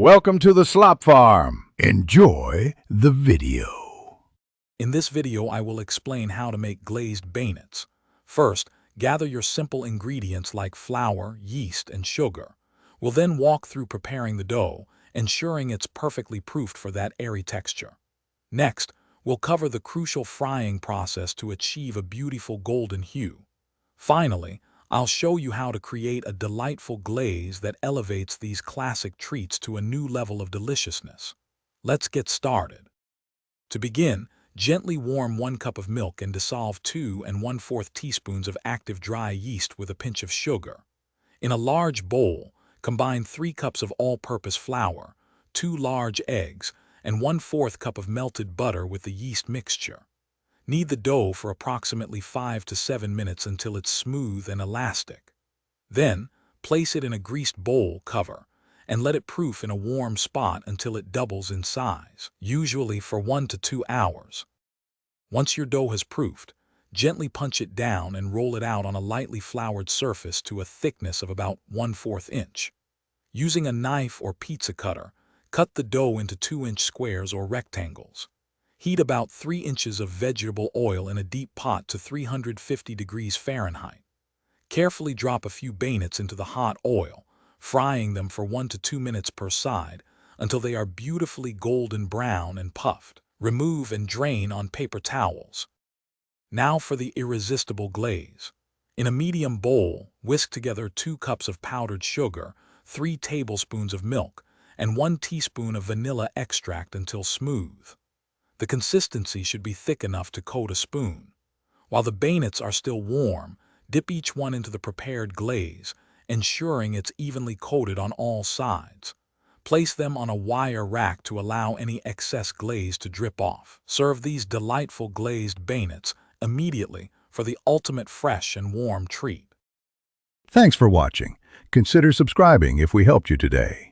Welcome to the Slop Farm. Enjoy the video. In this video, I will explain how to make glazed beignets. First, gather your simple ingredients like flour, yeast, and sugar. We'll then walk through preparing the dough, ensuring it's perfectly proofed for that airy texture. Next, we'll cover the crucial frying process to achieve a beautiful golden hue. Finally, I'll show you how to create a delightful glaze that elevates these classic treats to a new level of deliciousness. Let's get started. To begin, gently warm 1 cup of milk and dissolve 2 1/4 teaspoons of active dry yeast with a pinch of sugar. In a large bowl, combine 3 cups of all-purpose flour, 2 large eggs, and 1/4 cup of melted butter with the yeast mixture. Knead the dough for approximately 5 to 7 minutes until it's smooth and elastic. Then, place it in a greased bowl cover and let it proof in a warm spot until it doubles in size, usually for 1 to 2 hours. Once your dough has proofed, gently punch it down and roll it out on a lightly floured surface to a thickness of about 1/4 inch. Using a knife or pizza cutter, cut the dough into 2-inch squares or rectangles. Heat about 3 inches of vegetable oil in a deep pot to 350 degrees Fahrenheit. Carefully drop a few beignets into the hot oil, frying them for 1 to 2 minutes per side until they are beautifully golden brown and puffed. Remove and drain on paper towels. Now for the irresistible glaze. In a medium bowl, whisk together 2 cups of powdered sugar, 3 tablespoons of milk, and 1 teaspoon of vanilla extract until smooth. The consistency should be thick enough to coat a spoon. While the beignets are still warm, dip each one into the prepared glaze, ensuring it's evenly coated on all sides. Place them on a wire rack to allow any excess glaze to drip off. Serve these delightful glazed beignets immediately for the ultimate fresh and warm treat. Thanks for watching. Consider subscribing if we helped you today.